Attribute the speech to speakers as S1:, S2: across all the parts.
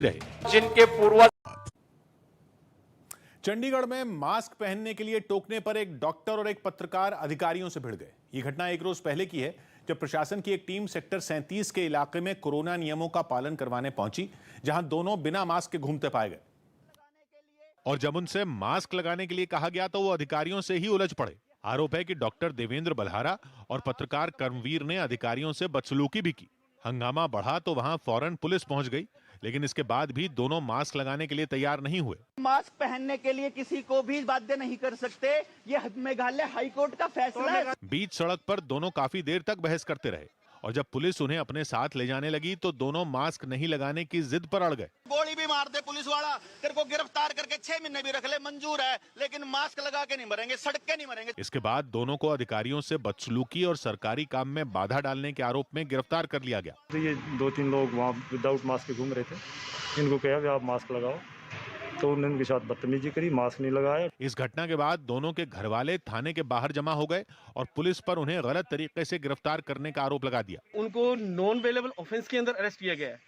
S1: रहे जिनके पूर्वज।
S2: चंडीगढ़ में मास्क पहनने के लिए टोकने पर एक डॉक्टर और एक पत्रकार अधिकारियों से भिड़ गए। ये घटना एक रोज पहले की है, जब प्रशासन की एक टीम सेक्टर 37 के इलाके में कोरोना नियमों का पालन करवाने पहुंची, जहां दोनों बिना मास्क के घूमते पाए गए। और जब उनसे मास्क लगाने के लिए कहा गया तो वो अधिकारियों से ही उलझ पड़े। आरोप है कि डॉक्टर देवेंद्र बल्हारा और पत्रकार कर्मवीर ने अधिकारियों से बदसलूकी भी की। हंगामा बढ़ा तो वहां फौरन पुलिस पहुंच गई, लेकिन इसके बाद भी दोनों मास्क लगाने के लिए तैयार नहीं हुए।
S3: मास्क पहनने के लिए किसी को भी बाध्य नहीं कर सकते, ये मेघालय हाईकोर्ट का फैसला है।
S2: बीच सड़क पर दोनों काफी देर तक बहस करते रहे और जब पुलिस उन्हें अपने साथ ले जाने लगी तो दोनों मास्क नहीं लगाने की जिद पर अड़ गए।
S3: गोली भी मार दे पुलिस वाला, तेरे को गिरफ्तार करके 6 महीने भी रख ले, मंजूर है, लेकिन मास्क लगा के नहीं मरेंगे, सड़क के नहीं मरेंगे।
S2: इसके बाद दोनों को अधिकारियों से बदसलूकी और सरकारी काम में बाधा डालने के आरोप में गिरफ्तार कर लिया गया।
S4: तो ये 2-3 लोग वहाँ विदाउट मास्क के घूम रहे थे, इनको कहा कि आप मास्क लगाओ, तो उन्होंने उनके साथ बदतमीजी करी, मास्क नहीं लगाया।
S2: इस घटना के बाद दोनों के घरवाले थाने के बाहर जमा हो गए और पुलिस पर उन्हें गलत तरीके से गिरफ्तार करने का आरोप लगा दिया।
S5: उनको नॉन वेलेबल ऑफेंस के अंदर अरेस्ट किया गया है।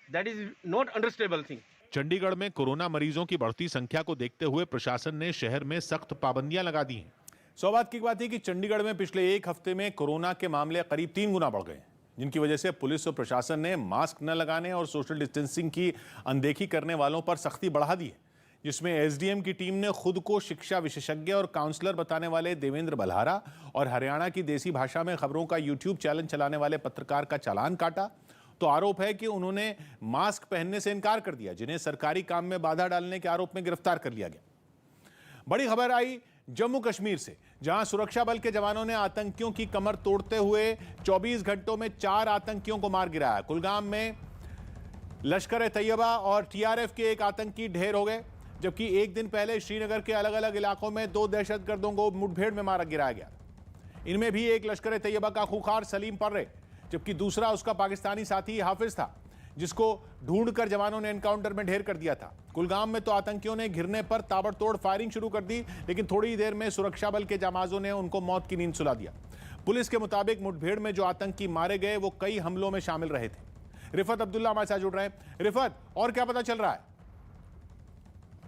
S5: That is not understandable thing.
S2: Chandigarh में कोरोना मरीजों की बढ़ती संख्या को देखते हुए प्रशासन ने शहर में सख्त पाबंदियां लगा दी हैं। सौभाग्य की बात है कि चंडीगढ़ में पिछले एक हफ्ते में कोरोना के मामले करीब 3 गुना बढ़ गए, जिनकी वजह से पुलिस और प्रशासन ने मास्क न लगाने और सोशल डिस्टेंसिंग की अनदेखी करने वालों पर सख्ती बढ़ा दी है, जिसमें एसडीएम की टीम ने खुद को शिक्षा विशेषज्ञ और काउंसलर बताने वाले देवेंद्र बल्हारा और हरियाणा की देसी भाषा में खबरों का यूट्यूब चैनल चलाने वाले पत्रकार का चालान काटा। तो आरोप है कि उन्होंने मास्क पहनने से इनकार कर दिया, जिन्हें सरकारी काम में बाधा डालने के आरोप में गिरफ्तार कर लिया गया। बड़ी खबर आई जम्मू कश्मीर से, जहां सुरक्षा बल के जवानों ने आतंकियों की कमर तोड़ते हुए 24 घंटों में 4 आतंकियों को मार गिराया। कुलगाम में लश्कर ए तैयबा और टीआरएफ के एक आतंकी ढेर हो गए, जबकि एक दिन पहले श्रीनगर के अलग अलग इलाकों में 2 दहशतगर्दों को मुठभेड़ में मारा गिराया गया। इनमें भी एक लश्कर ए तैयबा का खूंखार सलीम पर्रे, जबकि दूसरा उसका पाकिस्तानी साथी हाफिज था, जिसको ढूंढकर जवानों ने एनकाउंटर में ढेर कर दिया था। कुलगाम में तो आतंकियों ने घिरने पर ताबड़तोड़ फायरिंग शुरू कर दी, लेकिन थोड़ी ही देर में सुरक्षा बल के जामाजों ने उनको मौत की नींद सुला दिया। पुलिस के मुताबिक मुठभेड़ में जो आतंकी मारे गए वो कई हमलों में शामिल रहे थे। रिफत अब्दुल्ला हमारे साथ जुड़ रहे हैं। रिफत, और क्या पता चल रहा है?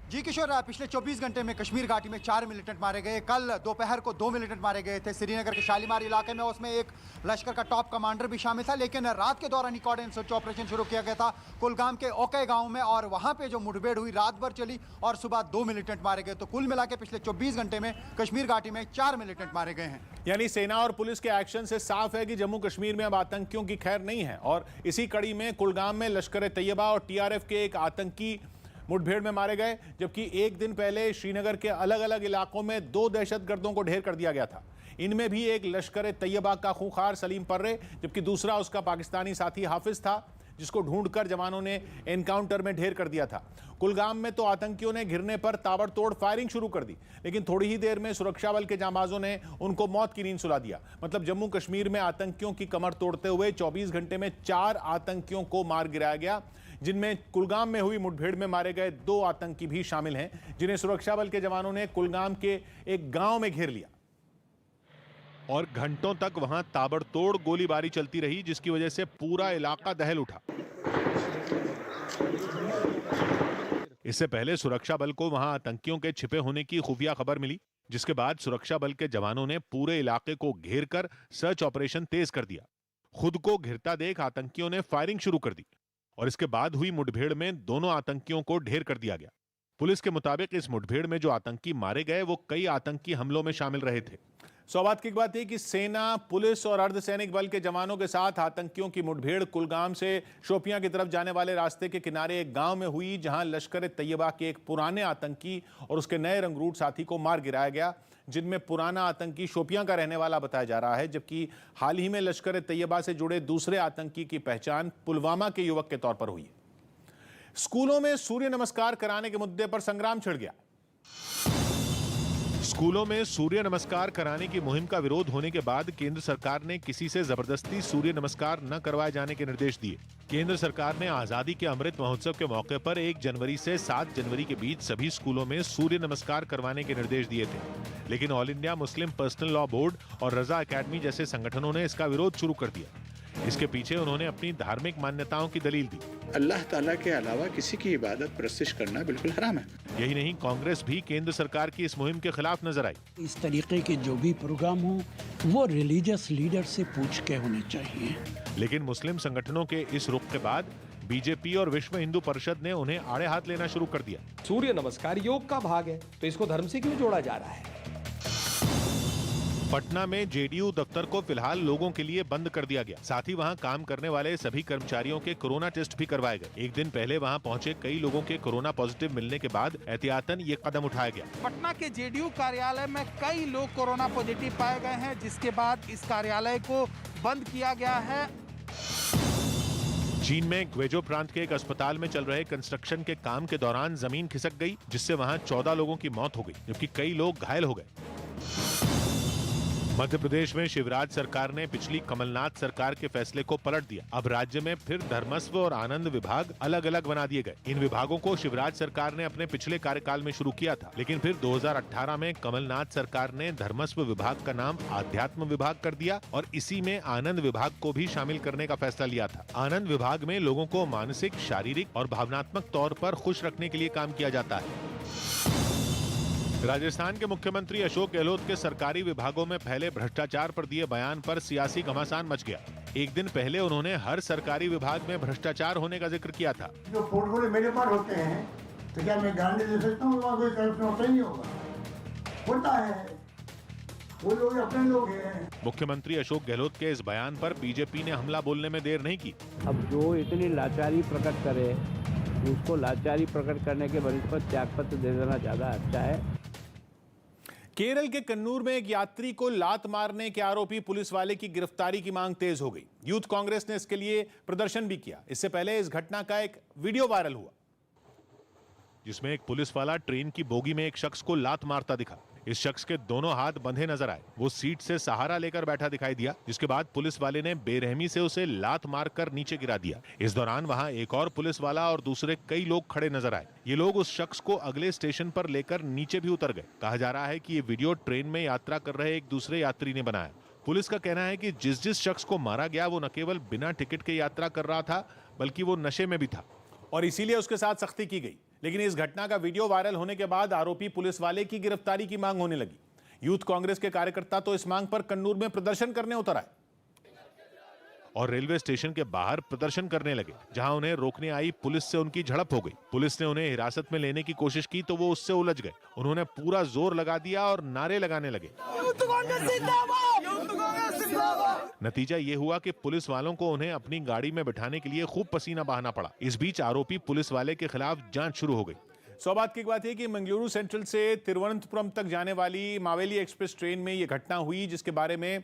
S6: जी किशोर, पिछले 24 घंटे में कश्मीर घाटी में 4 मिलिटेंट मारे गए। कल दोपहर को 2 मिलिटेंट मारे गए थे श्रीनगर के शालीमार इलाके में, उसमें एक लश्कर का टॉप कमांडर भी शामिल था। लेकिन रात के दौरान कोऑर्डिनेट सर्च ऑपरेशन शुरू किया गया था कुलगाम के ओके गांव में, और वहां पे जो मुठभेड़ हुई रात भर चली और सुबह 2 मिलिटेंट मारे गए। तो कुल मिला के पिछले 24 घंटे में कश्मीर घाटी में 4 मिलिटेंट मारे गए हैं।
S2: यानी सेना और पुलिस के एक्शन से साफ है कि जम्मू कश्मीर में अब आतंकियों की खैर नहीं है। और इसी कड़ी में कुलगाम में लश्कर ए तैयबा और टीआरएफ के एक आतंकी मुठभेड़ में मारे गए, जबकि एक दिन पहले श्रीनगर के अलग अलग इलाकों में 2 दहशतगर्दों को ढेर कर दिया गया था। इनमें भी एक लश्कर ए तैयबा का खूंखार सलीम पर्रे, जबकि दूसरा उसका पाकिस्तानी साथी हाफिज था, जिसको ढूंढकर जवानों ने एनकाउंटर में ढेर कर दिया था। कुलगाम में तो आतंकियों ने घिरने पर ताबड़तोड़ फायरिंग शुरू कर दी, लेकिन थोड़ी ही देर में सुरक्षा बल के जांबाजों ने उनको मौत की नींद सुला दिया। मतलब जम्मू कश्मीर में आतंकियों की कमर तोड़ते हुए 24 घंटे में 4 आतंकियों को मार गिराया गया, जिनमें कुलगाम में हुई मुठभेड़ में मारे गए 2 आतंकी भी शामिल हैं, जिन्हें सुरक्षा बल के जवानों ने कुलगाम के एक गांव में घेर लिया और घंटों तक वहां ताबड़तोड़ गोलीबारी चलती रही, जिसकी वजह से पूरा इलाका दहल उठा। इससे पहले सुरक्षा बल को वहां आतंकियों के छिपे होने की खुफिया खबर मिली, जिसके बाद सुरक्षा बल के जवानों ने पूरे इलाके को घेर कर सर्च ऑपरेशन तेज कर दिया। खुद को घिरता देख आतंकियों ने फायरिंग शुरू कर दी और इसके बाद हुई मुठभेड़ में दोनों आतंकियों को ढेर कर दिया गया। पुलिस के मुताबिक इस मुठभेड़ में जो आतंकी मारे गए वो कई आतंकी हमलों में शामिल रहे थे। सौभाग्य की बात है कि सेना, पुलिस और अर्धसैनिक बल के जवानों के साथ आतंकियों की मुठभेड़ कुलगाम से शोपियां की तरफ जाने वाले रास्ते के किनारे एक गांव में हुई, जहां लश्कर ए तैयबा के एक पुराने आतंकी और उसके नए रंगरूट साथी को मार गिराया गया, जिनमें पुराना आतंकी शोपियां का रहने वाला बताया जा रहा है, जबकि हाल ही में लश्कर ए तैयबा से जुड़े दूसरे आतंकी की पहचान पुलवामा के युवक के तौर पर हुई है। स्कूलों में सूर्य नमस्कार कराने के मुद्दे पर संग्राम छिड़ गया। स्कूलों में सूर्य नमस्कार कराने की मुहिम का विरोध होने के बाद केंद्र सरकार ने किसी से जबरदस्ती सूर्य नमस्कार न करवाए जाने के निर्देश दिए। केंद्र सरकार ने आजादी के अमृत महोत्सव के मौके पर 1 जनवरी से 7 जनवरी के बीच सभी स्कूलों में सूर्य नमस्कार करवाने के निर्देश दिए थे, लेकिन all India Muslim personal law board और रजा अकेडमी जैसे संगठनों ने इसका विरोध शुरू कर दिया। इसके पीछे उन्होंने अपनी धार्मिक मान्यताओं की दलील दी।
S1: अल्लाह ताला के अलावा किसी की इबादत परस्तिश करना बिल्कुल हराम है।
S2: यही नहीं, कांग्रेस भी केंद्र सरकार की इस मुहिम के खिलाफ नजर आई।
S7: इस तरीके के जो भी प्रोग्राम हो वो रिलीजियस लीडर से पूछ के होने चाहिए।
S2: लेकिन मुस्लिम संगठनों के इस रुख के बाद बीजेपी और विश्व हिंदू परिषद ने उन्हें आड़े हाथ लेना शुरू कर दिया।
S8: सूर्य नमस्कार योग का भाग है, तो इसको धर्म से क्यों जोड़ा जा रहा है?
S2: पटना में जेडीयू दफ्तर को फिलहाल लोगों के लिए बंद कर दिया गया। साथ ही वहां काम करने वाले सभी कर्मचारियों के कोरोना टेस्ट भी करवाए गए। एक दिन पहले वहां पहुंचे कई लोगों के कोरोना पॉजिटिव मिलने के बाद एहतियातन ये कदम उठाया गया।
S9: पटना के जेडीयू कार्यालय में कई लोग कोरोना पॉजिटिव पाए गए हैं, जिसके बाद इस कार्यालय को बंद किया गया है।
S2: चीन में ग्वेजो प्रांत के एक अस्पताल में चल रहे कंस्ट्रक्शन के काम के दौरान जमीन खिसक गई, जिससे वहां 14 लोगों की मौत हो गई, जबकि कई लोग घायल हो गए। मध्य प्रदेश में शिवराज सरकार ने पिछली कमलनाथ सरकार के फैसले को पलट दिया। अब राज्य में फिर धर्मस्व और आनंद विभाग अलग अलग बना दिए गए। इन विभागों को शिवराज सरकार ने अपने पिछले कार्यकाल में शुरू किया था, लेकिन फिर 2018 में कमलनाथ सरकार ने धर्मस्व विभाग का नाम आध्यात्म विभाग कर दिया और इसी में आनंद विभाग को भी शामिल करने का फैसला लिया था। आनंद विभाग में लोगों को मानसिक, शारीरिक और भावनात्मक तौर पर खुश रखने के लिए काम किया जाता है। राजस्थान के मुख्यमंत्री अशोक गहलोत के सरकारी विभागों में फैले भ्रष्टाचार पर दिए बयान पर सियासी घमासान मच गया। एक दिन पहले उन्होंने हर सरकारी विभाग में भ्रष्टाचार होने का जिक्र किया था।
S10: जो पोर्टफोलियो मेरे पास होते हैं, तो क्या मैं गारंटी दे सकता हूँ वहाँ कोई करप्शन होता ही नहीं होगा? होता है, वो लोग अपने लोग हैं।
S2: मुख्यमंत्री अशोक गहलोत के इस बयान पर बीजेपी ने हमला बोलने में देर नहीं की।
S11: अब जो इतनी लाचारी प्रकट करे, उसको लाचारी प्रकट करने के बनिस्पत त्यागपत्र दे देना ज्यादा अच्छा है।
S2: केरल के कन्नूर में एक यात्री को लात मारने के आरोपी पुलिस वाले की गिरफ्तारी की मांग तेज हो गई। यूथ कांग्रेस ने इसके लिए प्रदर्शन भी किया। इससे पहले इस घटना का एक वीडियो वायरल हुआ, जिसमें एक पुलिस वाला ट्रेन की बोगी में एक शख्स को लात मारता दिखा। इस शख्स के दोनों हाथ बंधे नजर आए। वो सीट से सहारा लेकर बैठा दिखाई दिया, जिसके बाद पुलिस वाले ने बेरहमी से उसे लात मारकर नीचे गिरा दिया। इस दौरान वहां एक और पुलिस वाला और दूसरे कई लोग खड़े नजर आए। ये लोग उस शख्स को अगले स्टेशन पर लेकर नीचे भी उतर गए। कहा जा रहा है कि ये वीडियो ट्रेन में यात्रा कर रहे एक दूसरे यात्री ने बनाया। पुलिस का कहना है कि जिस शख्स को मारा गया वो न केवल बिना टिकट के यात्रा कर रहा था, बल्कि वो नशे में भी था और इसीलिए उसके साथ सख्ती की गई। लेकिन इस घटना का वीडियो वायरल होने के बाद आरोपी पुलिस वाले की गिरफ्तारी की मांग होने लगी। यूथ कांग्रेस के कार्यकर्ता तो इस मांग पर कन्नूर में प्रदर्शन करने उतर आए और रेलवे स्टेशन के बाहर प्रदर्शन करने लगे, जहां उन्हें रोकने आई पुलिस से उनकी झड़प हो गई। पुलिस ने उन्हें हिरासत में लेने की कोशिश की तो वो उससे उलझ गए। उन्होंने पूरा जोर लगा दिया और नारे लगाने लगे। नतीजा ये हुआ कि पुलिस वालों को उन्हें अपनी गाड़ी में बिठाने के लिए खूब पसीना बहाना पड़ा। इस बीच आरोपी पुलिस वाले के खिलाफ जांच शुरू हो गई। सौभाग्य की बात है कि मंगलुरु सेंट्रल से तिरुवनंतपुरम तक जाने वाली मावेली एक्सप्रेस ट्रेन में यह घटना हुई, जिसके बारे में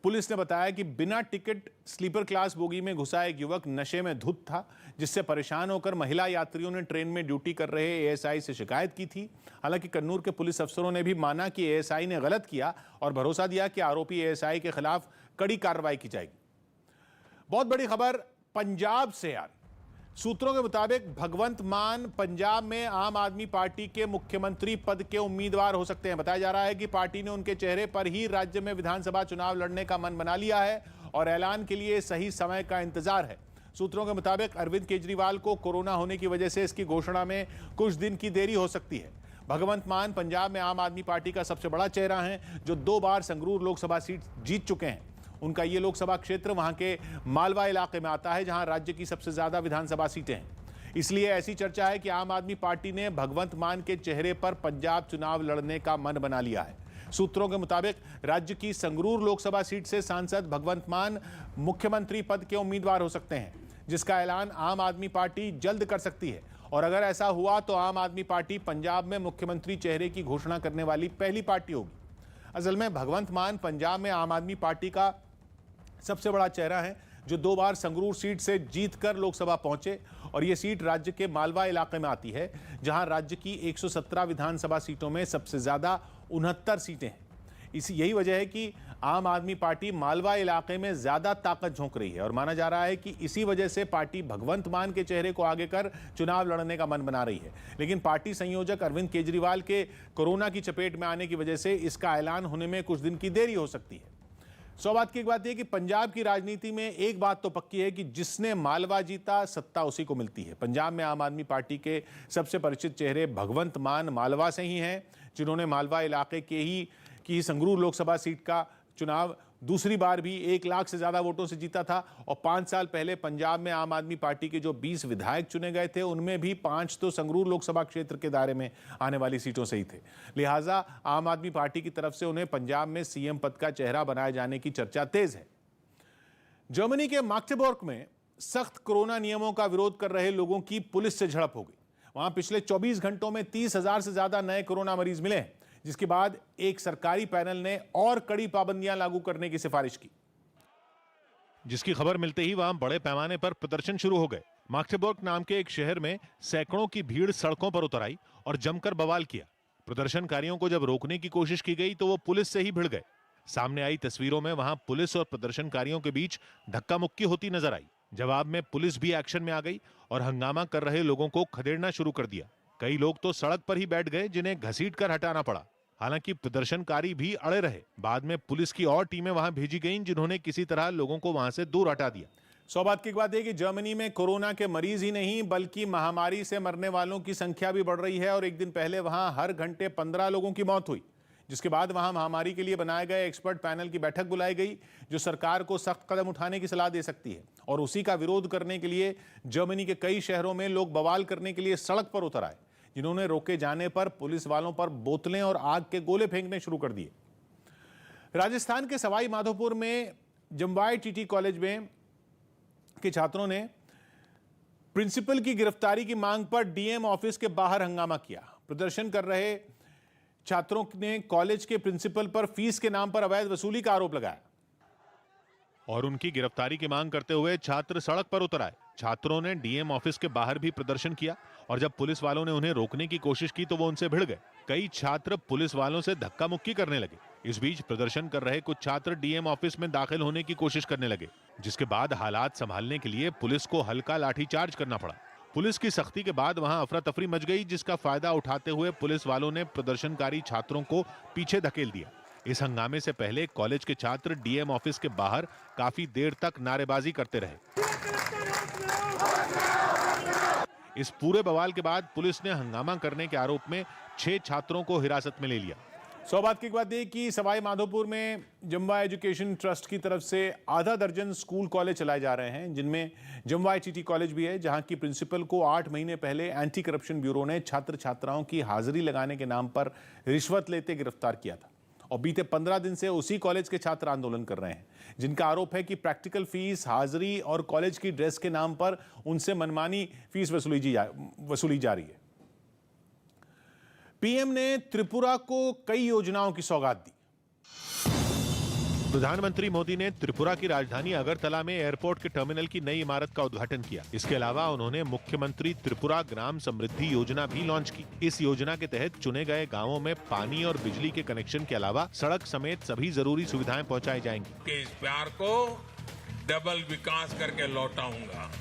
S2: पुलिस ने बताया कि बिना टिकट स्लीपर क्लास बोगी में घुसा एक युवक नशे में धुत था, जिससे परेशान होकर महिला यात्रियों ने ट्रेन में ड्यूटी कर रहे एएसआई से शिकायत की थी। हालांकि कन्नूर के पुलिस अफसरों ने भी माना कि एएसआई ने गलत किया और भरोसा दिया कि आरोपी एएसआई के खिलाफ कड़ी कार्रवाई की जाएगी। बहुत बड़ी खबर पंजाब से यार। सूत्रों के मुताबिक भगवंत मान पंजाब में आम आदमी पार्टी के मुख्यमंत्री पद के उम्मीदवार हो सकते हैं। बताया जा रहा है कि पार्टी ने उनके चेहरे पर ही राज्य में विधानसभा चुनाव लड़ने का मन बना लिया है और ऐलान के लिए सही समय का इंतजार है। सूत्रों के मुताबिक अरविंद केजरीवाल को कोरोना होने की वजह से इसकी घोषणा में कुछ दिन की देरी हो सकती है। भगवंत मान पंजाब में आम आदमी पार्टी का सबसे बड़ा चेहरा है, जो 2 बार संगरूर लोकसभा सीट जीत चुके हैं। उनका ये लोकसभा क्षेत्र वहां के मालवा इलाके में आता है, जहां राज्य की सबसे ज्यादा विधानसभा सीटें हैं। इसलिए ऐसी चर्चा है कि आम आदमी पार्टी ने भगवंत मान के चेहरे पर पंजाब चुनाव लड़ने का मन बना लिया है। सूत्रों के मुताबिक राज्य की संगरूर लोकसभा सीट से सांसद भगवंत मान मुख्यमंत्री पद के उम्मीदवार हो सकते हैं, जिसका ऐलान आम आदमी पार्टी जल्द कर सकती है। और अगर ऐसा हुआ तो आम आदमी पार्टी पंजाब में मुख्यमंत्री चेहरे की घोषणा करने वाली पहली पार्टी होगी। असल में भगवंत मान पंजाब में आम आदमी पार्टी का सबसे बड़ा चेहरा है, जो 2 बार संगरूर सीट से जीतकर लोकसभा पहुंचे और ये सीट राज्य के मालवा इलाके में आती है, जहां राज्य की 117 विधानसभा सीटों में सबसे ज्यादा 69 सीटें हैं। यही वजह है कि आम आदमी पार्टी मालवा इलाके में ज्यादा ताकत झोंक रही है और माना जा रहा है कि इसी वजह से पार्टी भगवंत मान के चेहरे को आगे कर चुनाव लड़ने का मन बना रही है। लेकिन पार्टी संयोजक अरविंद केजरीवाल के कोरोना की चपेट में आने की वजह से इसका ऐलान होने में कुछ दिन की देरी हो सकती है। बात की एक बात यह कि पंजाब की राजनीति में एक बात तो पक्की है कि जिसने मालवा जीता सत्ता उसी को मिलती है। पंजाब में आम आदमी पार्टी के सबसे परिचित चेहरे भगवंत मान मालवा से ही हैं, जिन्होंने मालवा इलाके की संगरूर लोकसभा सीट का चुनाव दूसरी बार भी 1 लाख से ज्यादा वोटों से जीता था। और 5 साल पहले पंजाब में आम आदमी पार्टी के जो 20 विधायक चुने गए थे, उनमें भी 5 तो संगरूर लोकसभा क्षेत्र के दायरे में आने वाली सीटों से ही थे। लिहाजा आम आदमी पार्टी की तरफ से उन्हें पंजाब में सीएम पद का चेहरा बनाए जाने की चर्चा तेज है। जर्मनी के मैग्डेबर्ग में सख्त कोरोना नियमों का विरोध कर रहे लोगों की पुलिस से झड़प हो गई। वहां पिछले 24 घंटों में 30,000 से ज्यादा नए कोरोना मरीज मिले हैं, जिसके बाद एक सरकारी पैनल ने और कड़ी पाबंदियां लागू करने की सिफारिश की। जिसकी खबर मिलते ही वहां बड़े पैमाने पर प्रदर्शन शुरू हो गए। मैग्डेबर्ग नाम के एक शहर में सैकड़ों की भीड़ सड़कों पर उतर आई और जमकर बवाल किया। प्रदर्शनकारियों को जब रोकने की कोशिश की गई तो वो पुलिस से ही भिड़ गए। सामने आई तस्वीरों में वहां पुलिस और प्रदर्शनकारियों के बीच धक्का मुक्की होती नजर आई। जवाब में पुलिस भी एक्शन में आ गई और हंगामा कर रहे लोगों को खदेड़ना शुरू कर दिया। कई लोग तो सड़क पर ही बैठ गए, जिन्हें घसीट कर हटाना पड़ा। हालांकि प्रदर्शनकारी भी अड़े रहे। बाद में पुलिस की और टीमें वहां भेजी गईं, जिन्होंने किसी तरह लोगों को वहां से दूर हटा दिया। बात की बात है कि जर्मनी में कोरोना के मरीज ही नहीं बल्कि महामारी से मरने वालों की संख्या भी बढ़ रही है और एक दिन पहले वहां हर घंटे 15 लोगों की मौत हुई, जिसके बाद वहां महामारी के लिए बनाए गए एक्सपर्ट पैनल की बैठक बुलाई गई, जो सरकार को सख्त कदम उठाने की सलाह दे सकती है। और उसी का विरोध करने के लिए जर्मनी के कई शहरों में लोग बवाल करने के लिए सड़क पर उतर आए, जिन्होंने रोके जाने पर पुलिस वालों पर बोतलें और आग के गोले फेंकने शुरू कर दिए। राजस्थान के सवाई माधोपुर में जम्वाई टीटी कॉलेज में के छात्रों ने प्रिंसिपल की गिरफ्तारी की मांग पर डीएम ऑफिस के बाहर हंगामा किया। प्रदर्शन कर रहे छात्रों ने कॉलेज के प्रिंसिपल पर फीस के नाम पर अवैध वसूली का आरोप लगाया और उनकी गिरफ्तारी की मांग करते हुए छात्र सड़क पर उतर आए। छात्रों ने डीएम ऑफिस के बाहर भी प्रदर्शन किया और जब पुलिस वालों ने उन्हें रोकने की कोशिश की तो वो उनसे भिड़ गए। कई छात्र पुलिस वालों से धक्का मुक्की करने लगे। इस बीच प्रदर्शन कर रहे कुछ छात्र डीएम ऑफिस में दाखिल होने की कोशिश करने लगे, जिसके बाद हालात संभालने के लिए पुलिस को हल्का लाठीचार्ज करना पड़ा। पुलिस की सख्ती के बाद वहां अफरा तफरी मच गई, जिसका फायदा उठाते हुए पुलिस वालों ने प्रदर्शनकारी छात्रों को पीछे धकेल दिया। इस हंगामे से पहले कॉलेज के छात्र डीएम ऑफिस के बाहर काफी देर तक नारेबाजी करते रहे। इस पूरे बवाल के बाद पुलिस ने हंगामा करने के आरोप में 6 छात्रों को हिरासत में ले लिया। बात की बात यह कि सवाई माधोपुर में जम्वा एजुकेशन ट्रस्ट की तरफ से आधा दर्जन स्कूल कॉलेज चलाए जा रहे हैं, जिनमें जम्वा टीटी कॉलेज भी है, जहां की प्रिंसिपल को 8 महीने पहले एंटी करप्शन ब्यूरो ने छात्र छात्राओं की हाजिरी लगाने के नाम पर रिश्वत लेते गिरफ्तार किया था। और बीते 15 दिन से उसी कॉलेज के छात्र आंदोलन कर रहे हैं, जिनका आरोप है कि प्रैक्टिकल फीस, हाजिरी और कॉलेज की ड्रेस के नाम पर उनसे मनमानी फीस वसूली जा रही है। पीएम ने त्रिपुरा को कई योजनाओं की सौगात दी। प्रधानमंत्री मोदी ने त्रिपुरा की राजधानी अगरतला में एयरपोर्ट के टर्मिनल की नई इमारत का उद्घाटन किया। इसके अलावा उन्होंने मुख्यमंत्री त्रिपुरा ग्राम समृद्धि योजना भी लॉन्च की। इस योजना के तहत चुने गए गांवों में पानी और बिजली के कनेक्शन के अलावा सड़क समेत सभी जरूरी सुविधाएं पहुंचाई जाएंगी।
S12: इस प्यार को डबल विकास करके लौटाऊंगा।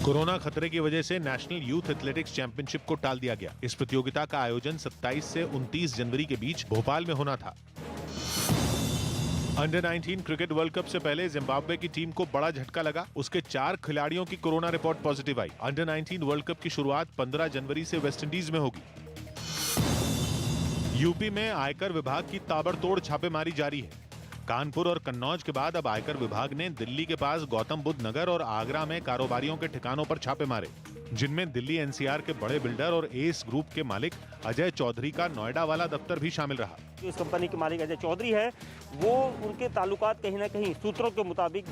S2: कोरोना खतरे की वजह से नेशनल यूथ एथलेटिक्स चैंपियनशिप को टाल दिया गया। इस प्रतियोगिता का आयोजन 27 से 29 जनवरी के बीच भोपाल में होना था। अंडर 19 क्रिकेट वर्ल्ड कप से पहले जिम्बाब्वे की टीम को बड़ा झटका लगा। उसके 4 खिलाड़ियों की कोरोना रिपोर्ट पॉजिटिव आई। अंडर 19 वर्ल्ड कप की शुरुआत 15 जनवरी से वेस्टइंडीज में होगी। यूपी में आयकर विभाग की ताबड़तोड़ छापेमारी जारी है। कानपुर और कन्नौज के बाद अब आयकर विभाग ने दिल्ली के पास गौतम बुद्ध नगर और आगरा में कारोबारियों के ठिकानों पर छापे मारे, जिनमें दिल्ली एनसीआर के बड़े बिल्डर और एस ग्रुप के मालिक अजय चौधरी का नोएडा वाला दफ्तर भी शामिल रहा।
S13: जो इस कंपनी के मालिक अजय चौधरी है, वो उनके ताल्लुकात कहीं न कहीं सूत्रों के मुताबिक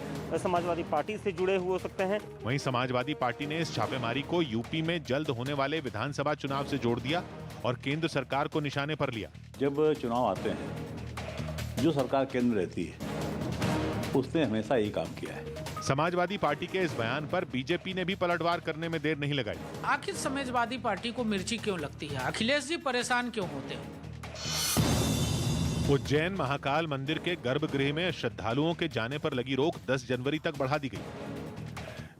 S13: समाजवादी पार्टी से जुड़े हुए हो सकते हैं। वहीं
S2: समाजवादी पार्टी ने इस छापेमारी को यूपी में जल्द होने वाले विधानसभा चुनाव से जोड़ दिया और केंद्र सरकार को निशाने पर लिया।
S14: जब चुनाव आते हैं, जो सरकार केंद्र रहती है उसने हमेशा यही काम किया है।
S2: समाजवादी पार्टी के इस बयान पर बीजेपी ने भी पलटवार करने में देर नहीं लगाई।
S15: आखिर समाजवादी पार्टी को मिर्ची क्यों लगती है? अखिलेश जी परेशान क्यों होते हैं?
S2: उज्जैन महाकाल मंदिर के गर्भगृह में श्रद्धालुओं के जाने पर लगी रोक 10 जनवरी तक बढ़ा दी गई।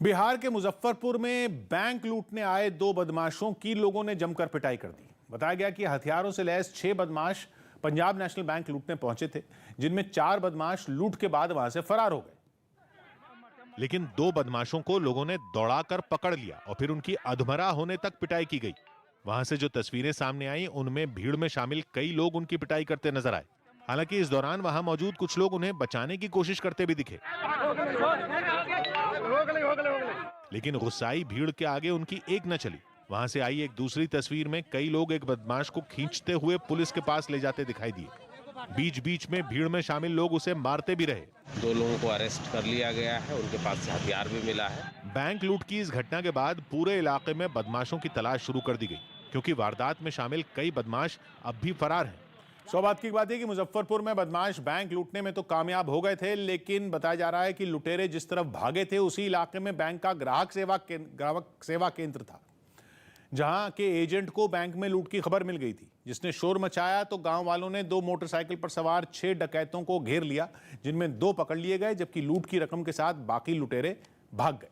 S2: बिहार के मुजफ्फरपुर में बैंक लूटने आए 2 बदमाशों की लोगों ने जमकर पिटाई कर दी। बताया गया कि हथियारों से लैस 6 बदमाश पंजाब नेशनल बैंक लूटने पहुंचे थे, जिनमें 4 बदमाश लूट के बाद वहां से फरार हो गए। लेकिन 2 बदमाशों को लोगों ने दौड़ाकर पकड़ लिया और फिर उनकी अधमरा होने तक पिटाई की गई। वहां से जो तस्वीरें सामने आई, उनमें भीड़ में शामिल कई लोग उनकी पिटाई करते नजर आए। हालांकि इस दौरान वहां मौजूद कुछ लोग उन्हें बचाने की कोशिश करते भी दिखे, लेकिन गुस्साई भीड़ के आगे उनकी एक न चली। वहां से आई एक दूसरी तस्वीर में कई लोग एक बदमाश को खींचते हुए पुलिस के पास ले जाते दिखाई दिए। बीच बीच में भीड़ में शामिल लोग उसे मारते भी रहे।
S11: 2 लोगों को अरेस्ट कर लिया गया है, उनके पास से हथियार भी मिला है।
S2: बैंक लूट की इस घटना के बाद पूरे इलाके में बदमाशों की तलाश शुरू कर दी गई, क्योंकि वारदात में शामिल कई बदमाश अब भी फरार हैं। सौ बात की बात है कि मुजफ्फरपुर में बदमाश बैंक लूटने में तो कामयाब हो गए थे, लेकिन बताया जा रहा है कि लुटेरे जिस तरफ भागे थे उसी इलाके में बैंक का ग्राहक सेवा केंद्र था, जहां के एजेंट को बैंक में लूट की खबर मिल गई थी, जिसने शोर मचाया तो गांव वालों ने 2 मोटरसाइकिल पर सवार 6 डकैतों को घेर लिया, जिनमें 2 पकड़ लिए गए, जबकि लूट की रकम के साथ बाकी लुटेरे भाग गए।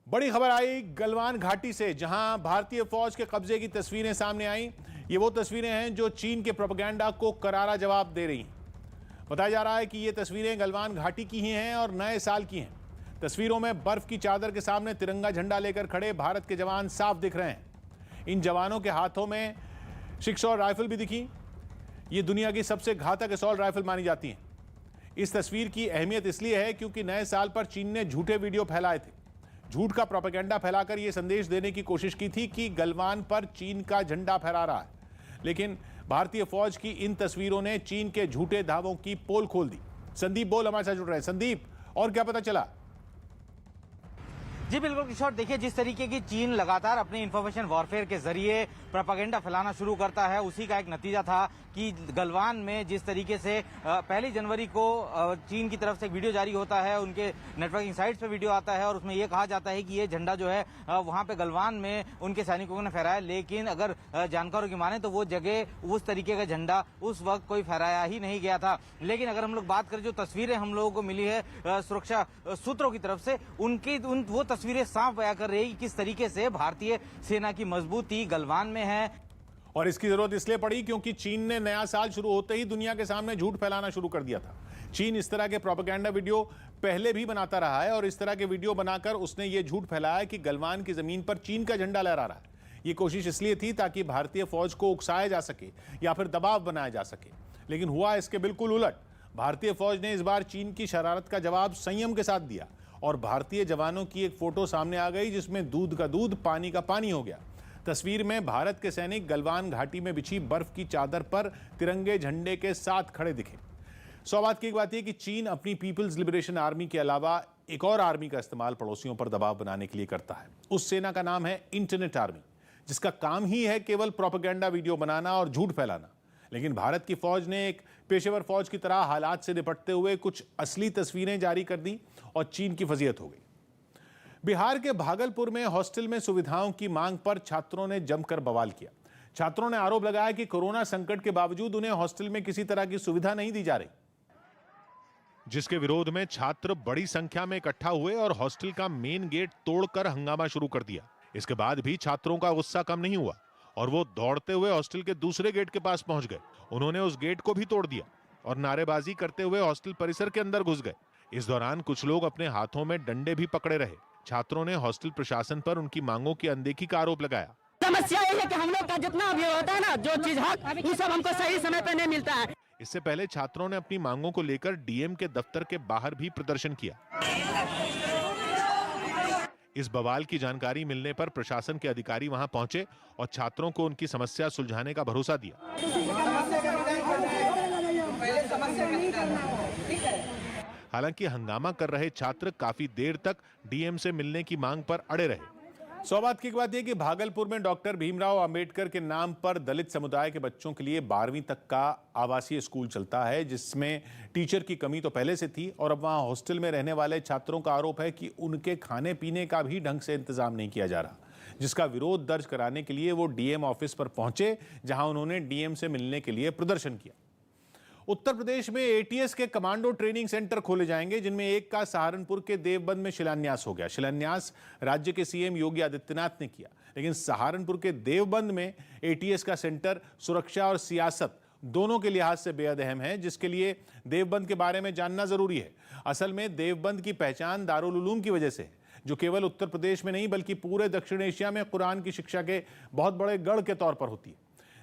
S2: बड़ी खबर आई गलवान घाटी से, जहां भारतीय फौज के कब्जे की तस्वीरें सामने आई। ये वो तस्वीरें हैं जो चीन के प्रोपेगेंडा को करारा जवाब दे रही हैं। बताया जा रहा है कि ये तस्वीरें गलवान घाटी की ही हैं और नए साल की हैं। तस्वीरों में बर्फ की चादर के सामने तिरंगा झंडा लेकर खड़े भारत के जवान साफ दिख रहे हैं। इन जवानों के हाथों में 6 राइफल भी दिखी। ये दुनिया की सबसे घातक असॉल्ट राइफल मानी जाती हैं। इस तस्वीर की अहमियत इसलिए है क्योंकि नए साल पर चीन ने झूठे वीडियो फैलाए थे। झूठ का प्रोपेगेंडा फैलाकर यह संदेश देने की कोशिश की थी कि गलवान पर चीन का झंडा फहरा रहा है, लेकिन भारतीय फौज की इन तस्वीरों ने चीन के झूठे दावों की पोल खोल दी। संदीप बोल हमारे साथ जुड़ रहे हैं। संदीप, और क्या पता चला?
S16: जी बिल्कुल किशोर, देखिए जिस तरीके की चीन लगातार अपने इंफॉर्मेशन वॉरफेयर के जरिए प्रोपेगेंडा फैलाना शुरू करता है, उसी का एक नतीजा था कि गलवान में जिस तरीके से 1 जनवरी को चीन की तरफ से एक वीडियो जारी होता है, उनके नेटवर्किंग साइट्स पे वीडियो आता है और उसमें यह कहा जाता है कि ये झंडा जो है वहां पे गलवान में उनके सैनिकों ने फहराया, लेकिन अगर जानकारों की माने तो वो जगह उस तरीके का झंडा उस वक्त कोई फहराया ही नहीं गया था। लेकिन अगर हम लोग बात करें जो तस्वीरें हम लोगों को मिली है सुरक्षा सूत्रों की तरफ से, वो तस्वीरें साफ बयां कर रही है कि किस तरीके से भारतीय सेना की मजबूती गलवान में है।
S2: और इसकी जरूरत इसलिए पड़ी क्योंकि चीन ने नया साल शुरू होते ही दुनिया के सामने झूठ फैलाना शुरू कर दिया था। चीन इस तरह के प्रोपेगेंडा वीडियो पहले भी बनाता रहा है और इस तरह के वीडियो बनाकर उसने ये झूठ फैलाया कि गलवान की जमीन पर चीन का झंडा लहरा रहा है। ये कोशिश इसलिए थी ताकि भारतीय फौज को उकसाया जा सके या फिर दबाव बनाया जा सके, लेकिन हुआ इसके बिल्कुल उलट। भारतीय फौज ने इस बार चीन की शरारत का जवाब संयम के साथ दिया और भारतीय जवानों की एक फोटो सामने आ गई जिसमें दूध का दूध पानी का पानी हो गया। तस्वीर में भारत के सैनिक गलवान घाटी में बिछी बर्फ की चादर पर तिरंगे झंडे के साथ खड़े दिखे। सौ बात की एक बात यह कि चीन अपनी पीपल्स लिबरेशन आर्मी के अलावा एक और आर्मी का इस्तेमाल पड़ोसियों पर दबाव बनाने के लिए करता है। उस सेना का नाम है इंटरनेट आर्मी, जिसका काम ही है केवल प्रोपेगेंडा वीडियो बनाना और झूठ फैलाना। लेकिन भारत की फौज ने एक पेशेवर फौज की तरह हालात से निपटते हुए कुछ असली तस्वीरें जारी कर दी और चीन की फजीहत हो गई। बिहार के भागलपुर में हॉस्टल में सुविधाओं की मांग पर छात्रों ने जमकर बवाल किया। छात्रों ने आरोप लगाया कि कोरोना संकट के बावजूद उन्हें हॉस्टल में किसी तरह की सुविधा नहीं दी जा रही, जिसके विरोध में छात्र बड़ी संख्या में इकट्ठा हुए और हॉस्टल का मेन गेट तोड़कर हंगामा शुरू कर दिया। इसके बाद भी छात्रों का गुस्सा कम नहीं हुआ और वो दौड़ते हुए हॉस्टल के दूसरे गेट के पास पहुंच गए। उन्होंने उस गेट को भी तोड़ दिया और नारेबाजी करते हुए हॉस्टल परिसर के अंदर घुस गए। इस दौरान कुछ लोग अपने हाथों में डंडे भी पकड़े रहे। छात्रों ने हॉस्टल प्रशासन पर उनकी मांगों की अनदेखी का आरोप लगाया।
S17: समस्या यही है कि हम लोग का जितना भी होता है ना, जो चीज हक, वो सब हमको सही समय पर नहीं मिलता है।
S2: इससे पहले छात्रों ने अपनी मांगों को लेकर डीएम के दफ्तर के बाहर भी प्रदर्शन किया। इस बवाल की जानकारी मिलने पर प्रशासन के अधिकारी वहां पहुंचे और छात्रों को उनकी समस्या सुलझाने का भरोसा दिया। हालांकि हंगामा कर रहे छात्र काफी देर तक डीएम से मिलने की मांग पर अड़े रहे। सौ बात की बात यह कि भागलपुर में डॉक्टर भीमराव अंबेडकर के नाम पर दलित समुदाय के बच्चों के लिए 12वीं तक का आवासीय स्कूल चलता है, जिसमें टीचर की कमी तो पहले से थी और अब वहां हॉस्टल में रहने वाले छात्रों का आरोप है कि उनके खाने पीने का भी ढंग से इंतजाम नहीं किया जा रहा, जिसका विरोध दर्ज कराने के लिए वो डीएम ऑफिस पर पहुंचे, जहां उन्होंने डीएम से मिलने के लिए प्रदर्शन किया। उत्तर प्रदेश में एटीएस के कमांडो ट्रेनिंग सेंटर खोले जाएंगे, जिनमें एक का सहारनपुर के देवबंद में शिलान्यास हो गया। शिलान्यास राज्य के सीएम योगी आदित्यनाथ ने किया, लेकिन सहारनपुर के देवबंद में एटीएस का सेंटर सुरक्षा और सियासत दोनों के लिहाज से बेहद अहम है, जिसके लिए देवबंद के बारे में जानना जरूरी है। असल में देवबंद की पहचान दारुल उलूम की वजह से है, जो केवल उत्तर प्रदेश में नहीं बल्कि पूरे दक्षिण एशिया में कुरान की शिक्षा के बहुत बड़े गढ़ के तौर पर होती है।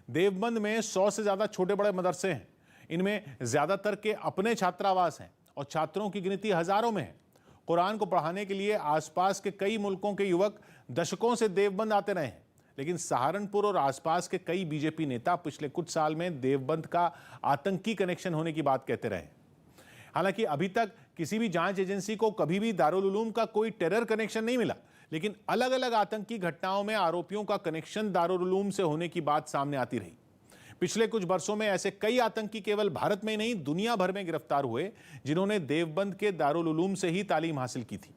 S2: देवबंद में 100 से ज्यादा छोटे बड़े मदरसे हैं। इनमें ज्यादातर के अपने छात्रावास हैं और छात्रों की गिनती हजारों में है। कुरान को पढ़ाने के लिए आसपास के कई मुल्कों के युवक दशकों से देवबंद आते रहे हैं, लेकिन सहारनपुर और आसपास के कई बीजेपी नेता पिछले कुछ साल में देवबंद का आतंकी कनेक्शन होने की बात कहते रहे। हालांकि अभी तक किसी भी जांच एजेंसी को कभी भी दारुल उलूम का कोई टेरर कनेक्शन नहीं मिला, लेकिन अलग अलग आतंकी घटनाओं में आरोपियों का कनेक्शन दारुल उलूम से होने की बात सामने आती रही। पिछले कुछ वर्षों में ऐसे कई आतंकी केवल भारत में नहीं दुनिया भर में गिरफ्तार हुए, जिन्होंने देवबंद के दारुल उलूम से ही तालीम हासिल की थी।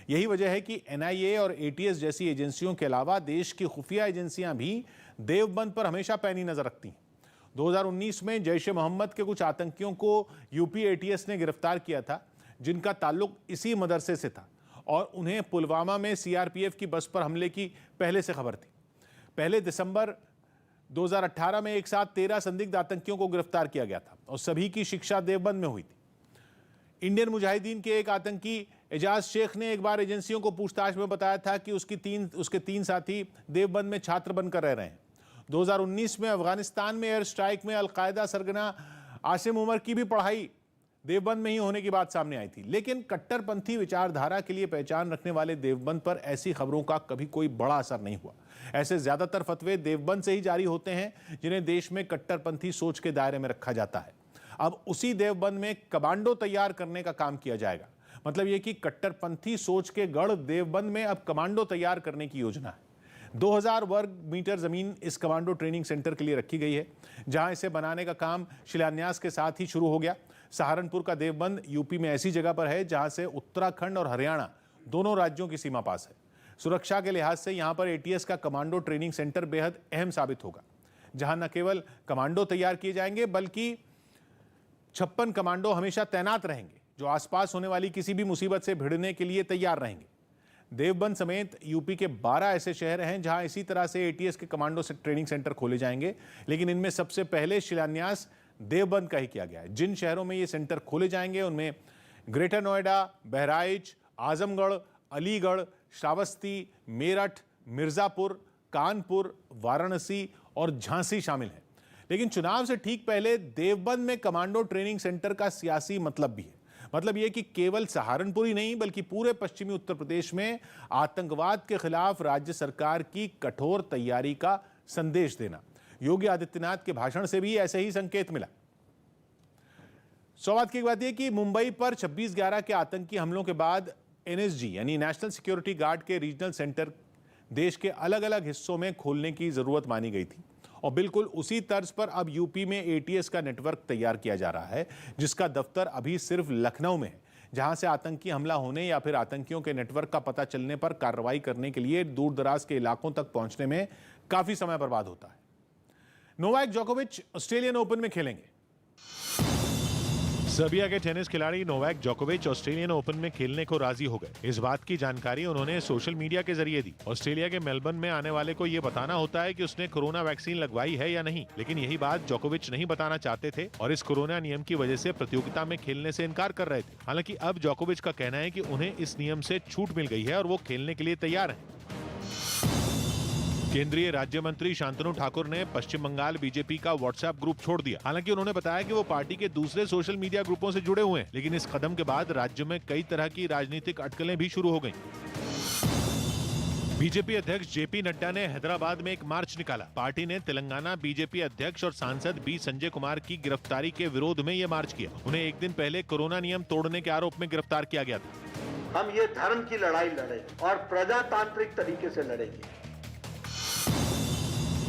S2: यही वजह है कि एनआईए और एटीएस जैसी एजेंसियों के अलावा देश की खुफिया एजेंसियां भी देवबंद पर हमेशा पैनी नजर रखती हैं। 2019 में जैश ए मोहम्मद के कुछ आतंकियों को यूपी एटीएस ने गिरफ्तार किया था, जिनका ताल्लुक इसी मदरसे से था और उन्हें पुलवामा में सीआरपीएफ की बस पर हमले की पहले से खबर थी। पहले दिसंबर 2018 में एक साथ 13 संदिग्ध आतंकियों को गिरफ्तार किया गया था और सभी की शिक्षा देवबंद में हुई थी। इंडियन मुजाहिदीन के एक आतंकी एजाज शेख ने एक बार एजेंसियों को पूछताछ में बताया था कि उसके तीन साथी देवबंद में छात्र बनकर रह रहे हैं। 2019 में अफगानिस्तान में एयर स्ट्राइक में अलकायदा सरगना आसिम उमर की भी पढ़ाई देवबंद में ही होने की बात सामने आई थी, लेकिन कट्टरपंथी विचारधारा के लिए पहचान रखने वाले देवबंद पर ऐसी खबरों का कभी कोई बड़ा असर नहीं हुआ। ऐसे ज्यादातर फतवे देवबंद से ही जारी होते हैं, जिन्हें देश में कट्टरपंथी सोच के दायरे में रखा जाता है। अब उसी देवबंद में कमांडो तैयार करने का काम किया जाएगा। मतलब यह कि कट्टरपंथी सोच के गढ़ देवबंद में अब कमांडो तैयार करने की योजना है। 2000 वर्ग मीटर जमीन इस कमांडो ट्रेनिंग सेंटर के लिए रखी गई है, जहां इसे बनाने का काम शिलान्यास के साथ ही शुरू हो गया। सहारनपुर का देवबंद यूपी में ऐसी जगह पर है जहां से उत्तराखंड और हरियाणा दोनों राज्यों की सीमा पास है। सुरक्षा के लिहाज से यहां पर एटीएस का कमांडो ट्रेनिंग सेंटर बेहद अहम साबित होगा, जहां न केवल कमांडो तैयार किए जाएंगे बल्कि 56 कमांडो हमेशा तैनात रहेंगे, जो आसपास होने वाली किसी भी मुसीबत से भिड़ने के लिए तैयार रहेंगे। देवबंद समेत यूपी के 12 ऐसे शहर हैं जहां इसी तरह से एटीएस के कमांडो से ट्रेनिंग सेंटर खोले जाएंगे, लेकिन इनमें सबसे पहले शिलान्यास देवबंद का ही किया गया है। जिन शहरों में ये सेंटर खोले जाएंगे उनमें ग्रेटर नोएडा, बहराइच, आजमगढ़, अलीगढ़, श्रावस्ती, मेरठ, मिर्जापुर, कानपुर, वाराणसी और झांसी शामिल हैं। लेकिन चुनाव से ठीक पहले देवबंद में कमांडो ट्रेनिंग सेंटर का सियासी मतलब भी है। मतलब यह कि केवल सहारनपुर ही नहीं बल्कि पूरे पश्चिमी उत्तर प्रदेश में आतंकवाद के खिलाफ राज्य सरकार की कठोर तैयारी का संदेश देना। योगी आदित्यनाथ के भाषण से भी ऐसे ही संकेत मिला। सौगात की बात यह कि मुंबई पर 26/11 के आतंकी हमलों के बाद एनएसजी यानी नेशनल सिक्योरिटी गार्ड के रीजनल सेंटर देश के अलग अलग हिस्सों में खोलने की जरूरत मानी गई थी और बिल्कुल उसी तर्ज पर अब यूपी में एटीएस का नेटवर्क तैयार किया जा रहा है, जिसका दफ्तर अभी सिर्फ लखनऊ में है, जहां से आतंकी हमला होने या फिर आतंकियों के नेटवर्क का पता चलने पर कार्रवाई करने के लिए दूर दराज के इलाकों तक पहुंचने में काफी समय बर्बाद होता है। नोवाक जोकोविच ऑस्ट्रेलियन ओपन में खेलेंगे। सर्बिया के टेनिस खिलाड़ी नोवाक जोकोविच ऑस्ट्रेलियन ओपन में खेलने को राजी हो गए। इस बात की जानकारी उन्होंने सोशल मीडिया के जरिए दी। ऑस्ट्रेलिया के मेलबर्न में आने वाले को ये बताना होता है कि उसने कोरोना वैक्सीन लगवाई है या नहीं, लेकिन यही बात जोकोविच नहीं बताना चाहते थे और इस कोरोना नियम की वजह से प्रतियोगिता में खेलने से इनकार कर रहे थे। हालांकि अब जोकोविच का कहना है कि उन्हें इस नियम से छूट मिल गई है और वो खेलने के लिए तैयार है। केंद्रीय राज्य मंत्री शांतनु ठाकुर ने पश्चिम बंगाल बीजेपी का व्हाट्सएप ग्रुप छोड़ दिया। हालांकि उन्होंने बताया कि वो पार्टी के दूसरे सोशल मीडिया ग्रुपों से जुड़े हुए हैं, लेकिन इस कदम के बाद राज्य में कई तरह की राजनीतिक अटकलें भी शुरू हो गईं। बीजेपी अध्यक्ष जेपी नड्डा ने हैदराबाद में एक मार्च निकाला। पार्टी ने तेलंगाना बीजेपी अध्यक्ष और सांसद बी संजय कुमार की गिरफ्तारी के विरोध में ये मार्च किया। उन्हें एक दिन पहले कोरोना नियम तोड़ने के आरोप में गिरफ्तार किया गया था।
S18: हम ये धर्म की लड़ाई लड़ेंगे और प्रजातांत्रिक तरीके से लड़ेंगे।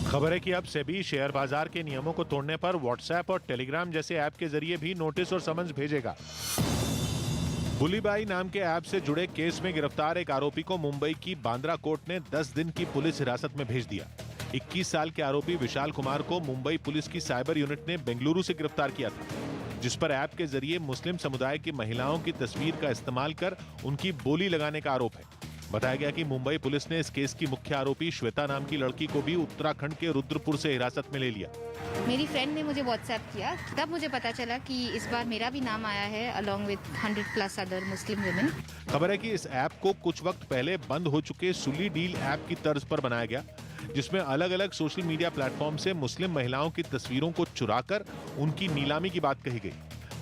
S2: खबर है कि अब सेबी शेयर बाजार के नियमों को तोड़ने पर व्हाट्सएप और टेलीग्राम जैसे ऐप के जरिए भी नोटिस और समन्स भेजेगा। बुलीबाई नाम के ऐप से जुड़े केस में गिरफ्तार एक आरोपी को मुंबई की बांद्रा कोर्ट ने 10 दिन की पुलिस हिरासत में भेज दिया। 21 साल के आरोपी विशाल कुमार को मुंबई पुलिस की साइबर यूनिट ने बेंगलुरु से गिरफ्तार किया था। जिस पर ऐप के जरिए मुस्लिम समुदाय की महिलाओं की तस्वीर का इस्तेमाल कर उनकी बोली लगाने का आरोप है। बताया गया कि मुंबई पुलिस ने इस केस की मुख्य आरोपी श्वेता नाम की लड़की को भी उत्तराखंड के रुद्रपुर से हिरासत में ले लिया।
S19: मेरी फ्रेंड ने मुझे व्हाट्सएप किया, तब मुझे पता चला कि इस बार मेरा भी नाम आया है along with 100+ other Muslim women.
S2: खबर है कि इस ऐप को कुछ वक्त पहले बंद हो चुके सुली डील ऐप की तर्ज पर बनाया गया, जिसमें अलग अलग सोशल मीडिया प्लेटफॉर्म से मुस्लिम महिलाओं की तस्वीरों को चुराकर उनकी नीलामी की बात कही गई।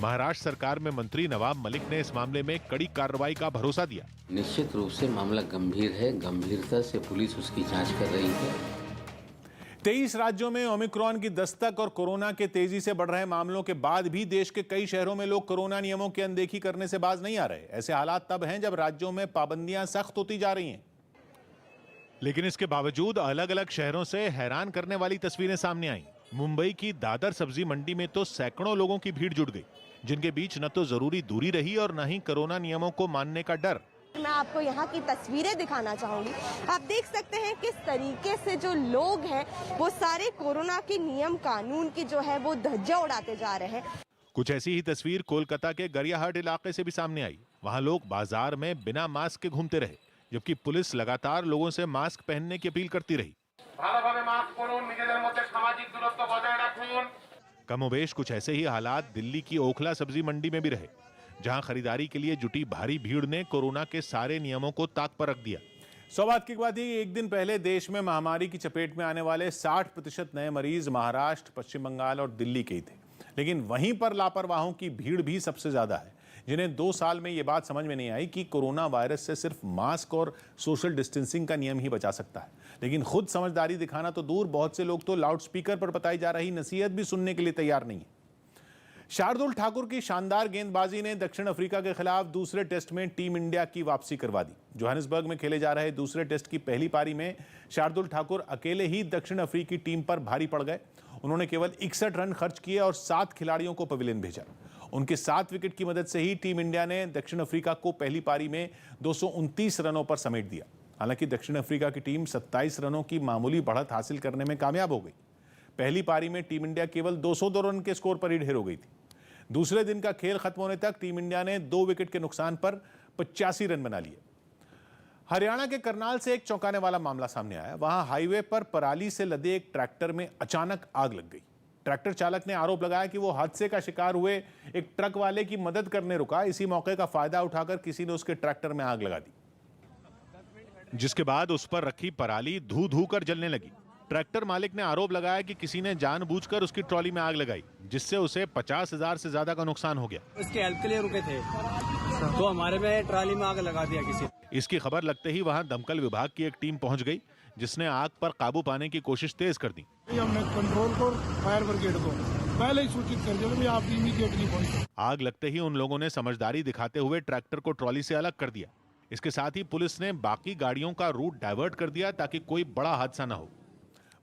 S2: महाराष्ट्र सरकार में मंत्री नवाब मलिक ने इस मामले में कड़ी कार्रवाई का भरोसा दिया।
S11: निश्चित रूप से मामला गंभीर है, गंभीरता से पुलिस उसकी जांच कर रही है।
S2: 23 राज्यों में ओमिक्रॉन की दस्तक और कोरोना के तेजी से बढ़ रहे मामलों के बाद भी देश के कई शहरों में लोग कोरोना नियमों की अनदेखी करने से बाज नहीं आ रहे। ऐसे हालात तब हैं जब राज्यों में पाबंदियां सख्त होती जा रही हैं। लेकिन इसके बावजूद अलग अलग शहरों से हैरान करने वाली तस्वीरें सामने आई। मुंबई की दादर सब्जी मंडी में तो सैकड़ों लोगों की भीड़ जुट गई, जिनके बीच न तो जरूरी दूरी रही और न ही कोरोना नियमों को मानने का डर।
S20: मैं आपको यहाँ की तस्वीरें दिखाना चाहूंगी। आप देख सकते हैं किस तरीके से जो लोग हैं वो सारे कोरोना के नियम कानून की जो है वो धज्जियां उड़ाते जा रहे हैं।
S2: कुछ ऐसी ही तस्वीर कोलकाता के गरियाहाट इलाके से भी सामने आई। वहां लोग बाजार में बिना मास्क के घूमते रहे, जबकि पुलिस लगातार लोगों से मास्क पहनने की अपील करती रही। कमोबेश कुछ ऐसे ही हालात दिल्ली की ओखला सब्जी मंडी में भी रहे, जहां खरीदारी के लिए जुटी भारी भीड़ ने कोरोना के सारे नियमों को ताक पर रख दिया। सौभाग्य की बात है कि एक दिन पहले देश में महामारी की चपेट में आने वाले 60% नए मरीज महाराष्ट्र, पश्चिम बंगाल और दिल्ली के ही थे, लेकिन वहीं पर लापरवाहों की भीड़ भी सबसे ज्यादा है, जिन्हें 2 साल में ये बात समझ में नहीं आई कि कोरोना वायरस से सिर्फ मास्क और सोशल डिस्टेंसिंग का नियम ही बचा सकता है। लेकिन खुद समझदारी दिखाना तो दूर, बहुत से लोग तो लाउड स्पीकर पर बताई जा रही नसीहत भी सुनने के लिए तैयार नहीं है। शार्दुल ठाकुर की शानदार गेंदबाजी ने दक्षिण अफ्रीका के खिलाफ दूसरे टेस्ट में टीम इंडिया की वापसी करवा दी। जोहानिसबर्ग में खेले जा रहे दूसरे टेस्ट की पहली पारी में शार्दुल ठाकुर अकेले ही दक्षिण अफ्रीकी टीम पर भारी पड़ गए। उन्होंने केवल 61 रन खर्च किए और 7 खिलाड़ियों को पवेलियन भेजा। उनके 7 विकेट की मदद से ही टीम इंडिया ने दक्षिण अफ्रीका को पहली पारी में 229 रनों पर समेट दिया। हालांकि दक्षिण अफ्रीका की टीम 27 रनों की मामूली बढ़त हासिल करने में कामयाब हो गई। पहली पारी में टीम इंडिया केवल 202 रन के स्कोर पर ही ढेर हो गई थी। दूसरे दिन का खेल खत्म होने तक टीम इंडिया ने 2 विकेट के नुकसान पर 85 रन बना लिए। हरियाणा के करनाल से एक चौंकाने वाला मामला सामने आया। वहां हाईवे पर पराली से लदे एक ट्रैक्टर में अचानक आग लग गई। ट्रैक्टर चालक ने आरोप लगाया कि वो हादसे का शिकार हुए एक ट्रक वाले की मदद करने रुका। इसी मौके का फायदा उठाकर किसी ने उसके ट्रैक्टर में आग लगा दी, जिसके बाद उस पर रखी पराली धू धू कर जलने लगी। ट्रैक्टर मालिक ने आरोप लगाया कि किसी ने जानबूझकर उसकी ट्रॉली में आग लगाई, जिससे उसे 50,000 से ज्यादा का नुकसान हो गया।
S5: उसके हेल्प के लिए रुके थे तो हमारे में ट्रॉली में आग लगा दिया किसी।
S2: इसकी खबर लगते ही वहां दमकल विभाग की एक टीम पहुंच गई, जिसने आग पर काबू पाने की कोशिश तेज कर दी।
S10: हमने कंट्रोल को, फायर ब्रिगेड को पहले ही सूचित कर दिया कि आप इमीडिएटली पहुंचे।
S2: आग लगते ही उन लोगों ने समझदारी दिखाते हुए ट्रैक्टर को ट्रॉली से अलग कर दिया। इसके साथ ही पुलिस ने बाकी गाड़ियों का रूट डाइवर्ट कर दिया ताकि कोई बड़ा हादसा न हो।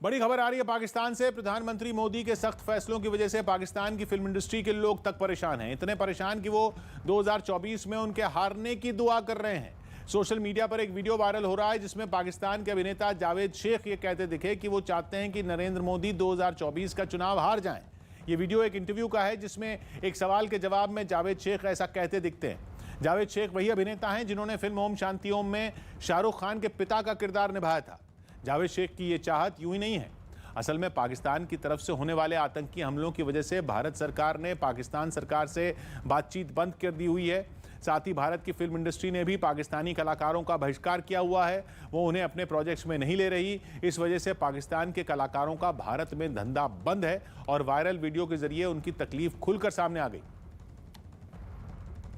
S2: बड़ी खबर आ रही है पाकिस्तान से। प्रधानमंत्री मोदी के सख्त फैसलों की वजह से पाकिस्तान की फिल्म इंडस्ट्री के लोग तक परेशान हैं। इतने परेशान कि वो 2024 में उनके हारने की दुआ कर रहे हैं। सोशल मीडिया पर एक वीडियो वायरल हो रहा है, जिसमें पाकिस्तान के अभिनेता जावेद शेख ये कहते दिखे कि वो चाहते हैं कि नरेंद्र मोदी 2024 का चुनाव हार जाएं। ये वीडियो एक इंटरव्यू का है, जिसमें एक सवाल के जवाब में जावेद शेख ऐसा कहते दिखते हैं। जावेद शेख वही अभिनेता हैं जिन्होंने फिल्म ओम शांति ओम में शाहरुख खान के पिता का किरदार निभाया था। जावेद शेख की ये चाहत यूं ही नहीं है। असल में पाकिस्तान की तरफ से होने वाले आतंकी हमलों की वजह से भारत सरकार ने पाकिस्तान सरकार से बातचीत बंद कर दी हुई है। साथ ही भारत की फिल्म इंडस्ट्री ने भी पाकिस्तानी कलाकारों का बहिष्कार किया हुआ है। वो उन्हें अपने प्रोजेक्ट्स में नहीं ले रही। इस वजह से पाकिस्तान के कलाकारों का भारत में धंधा बंद है और वायरल वीडियो के जरिए उनकी तकलीफ खुलकर सामने आ गई।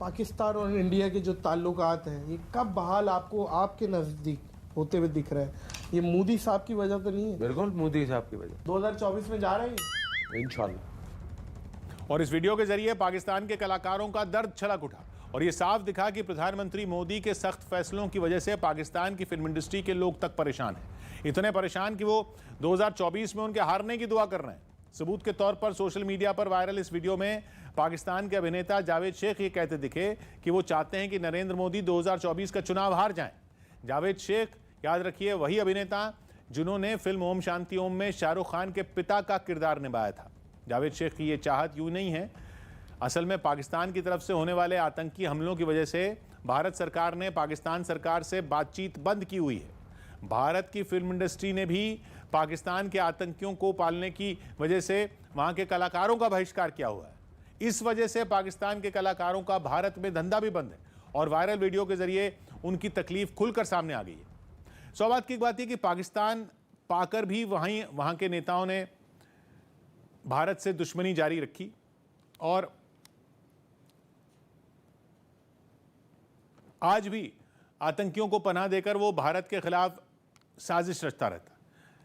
S10: पाकिस्तान और इंडिया के जो ताल्लुकात हैं, ये कब बहाल आपको आपके नजदीक होते हुए दिख रहे हैं? ये मोदी साहब की वजह तो नहीं है?
S11: बिल्कुल मोदी साहब की वजह।
S10: 2024 में जा रहे हैं
S11: इंशाल्लाह।
S2: और इस वीडियो के जरिए पाकिस्तान के कलाकारों का दर्द छलक उठा और ये साफ दिखा कि प्रधानमंत्री मोदी के सख्त फैसलों की वजह से पाकिस्तान की फिल्म इंडस्ट्री के लोग तक परेशान हैं। इतने परेशान कि वो 2024 में उनके हारने की दुआ कर रहे हैं। सबूत के तौर पर सोशल मीडिया पर वायरल इस वीडियो में पाकिस्तान के अभिनेता जावेद शेख ये कहते दिखे कि वो चाहते हैं कि नरेंद्र मोदी 2024 का चुनाव हार जाएं। जावेद शेख, याद रखिए, वही अभिनेता जिन्होंने फिल्म ओम शांति ओम में शाहरुख खान के पिता का किरदार निभाया था। जावेद शेख की ये चाहत यूं नहीं है। असल में पाकिस्तान की तरफ से होने वाले आतंकी हमलों की वजह से भारत सरकार ने पाकिस्तान सरकार से बातचीत बंद की हुई है। भारत की फिल्म इंडस्ट्री ने भी पाकिस्तान के आतंकियों को पालने की वजह से वहां के कलाकारों का बहिष्कार किया हुआ है। इस वजह से पाकिस्तान के कलाकारों का भारत में धंधा भी बंद है और वायरल वीडियो के जरिए उनकी तकलीफ खुलकर सामने आ गई है। सौभाग्य की बात है कि पाकिस्तान पाकर भी वहां के नेताओं ने भारत से दुश्मनी जारी रखी और आज भी आतंकियों को पनाह देकर वो भारत के खिलाफ साजिश रचता रहता।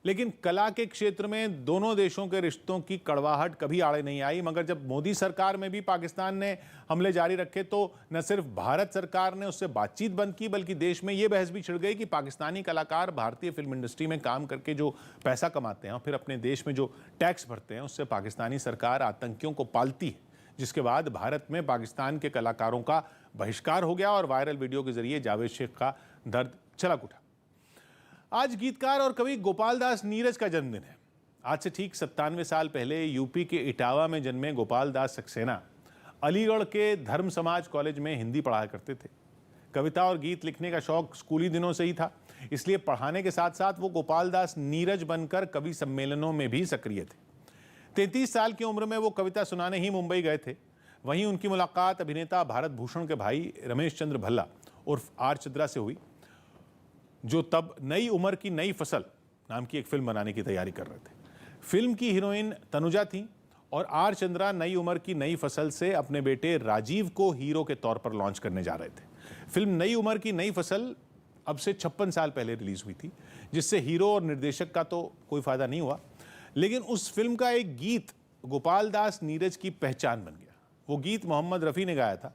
S2: लेकिन कला के क्षेत्र में दोनों देशों के रिश्तों की कड़वाहट कभी आड़े नहीं आई, मगर जब मोदी सरकार में भी पाकिस्तान ने हमले जारी रखे तो न सिर्फ भारत सरकार ने उससे बातचीत बंद की, बल्कि देश में ये बहस भी छिड़ गई कि पाकिस्तानी कलाकार भारतीय फिल्म इंडस्ट्री में काम करके जो पैसा कमाते हैं और फिर अपने देश में जो टैक्स भरते हैं उससे पाकिस्तानी सरकार आतंकियों को पालती है, जिसके बाद भारत में पाकिस्तान के कलाकारों का बहिष्कार हो गया और वायरल वीडियो के जरिए जावेद शेख का दर्द छलक उठा। आज गीतकार और कवि गोपाल दास नीरज का जन्मदिन है। आज से ठीक 97 साल पहले यूपी के इटावा में जन्मे गोपाल दास सक्सेना अलीगढ़ के धर्म समाज कॉलेज में हिंदी पढ़ाया करते थे। कविता और गीत लिखने का शौक स्कूली दिनों से ही था, इसलिए पढ़ाने के साथ साथ वो गोपाल दास नीरज बनकर कवि सम्मेलनों में भी सक्रिय थे। 33 साल की उम्र में वो कविता सुनाने ही मुंबई गए थे। वहीं उनकी मुलाकात अभिनेता भारत भूषण के भाई रमेश चंद्र भल्ला उर्फ आर चंद्रा से हुई, जो तब नई उम्र की नई फसल नाम की एक फिल्म बनाने की तैयारी कर रहे थे। फिल्म की हीरोइन तनुजा थी और आर चंद्रा नई उम्र की नई फसल से अपने बेटे राजीव को हीरो के तौर पर लॉन्च करने जा रहे थे। फिल्म नई उम्र की नई फसल अब से 56 साल पहले रिलीज हुई थी, जिससे हीरो और निर्देशक का तो कोई फायदा नहीं हुआ, लेकिन उस फिल्म का एक गीत गोपाल दास नीरज की पहचान बन गया। वो गीत मोहम्मद रफ़ी ने गाया था,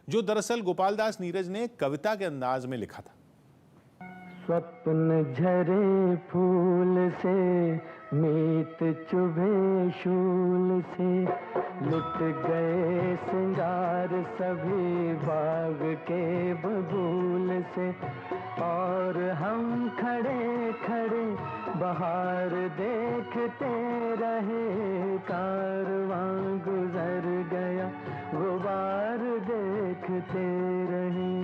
S2: जो दरअसल गोपाल दास नीरज ने कविता के अंदाज में लिखा था।
S21: स्वप्न झरे फूल से, मीत चुभे शूल से, लुट गए सिंगार सभी बाग के बबूल से, और हम खड़े खड़े बहार देखते रहे, कारवां गुजर गया गुबार देखते रहे।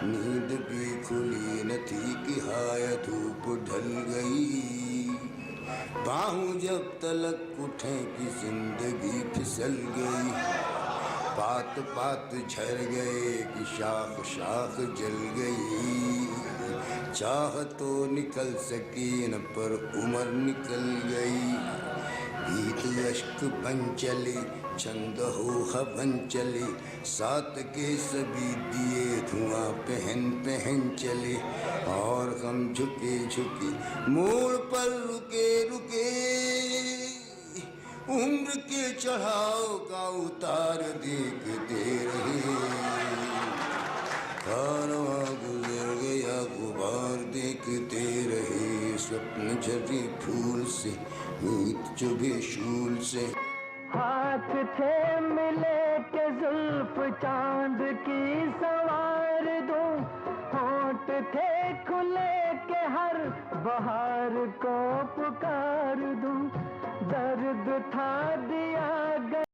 S22: नींद भी खुली न थी कि हाय धूप ढल गई, बाहों जब तलक उठे कि जिंदगी फिसल गई, पात पात झड़ गए कि शाख शाख जल गई, चाह तो निकल सकी न पर उम्र निकल गई, गीत अश्क बन चले छंद हो हवन चले, साथ के सभी दिए धुआं पहन पहन चले, और हम झुके झुके मोड़ पर रुके रुके, उम्र के चढ़ाव का उतार देखते रहे, कारवां गुजर गया गुबार देखते रहे, स्वप्न झरे फूल से, मीत चुभे शूल से।
S21: हाथ थे मिले के जुल्फ चांद की सवार दूं, होंठ थे खुले के हर बहार को पुकार दूं, दर्द था दिया गया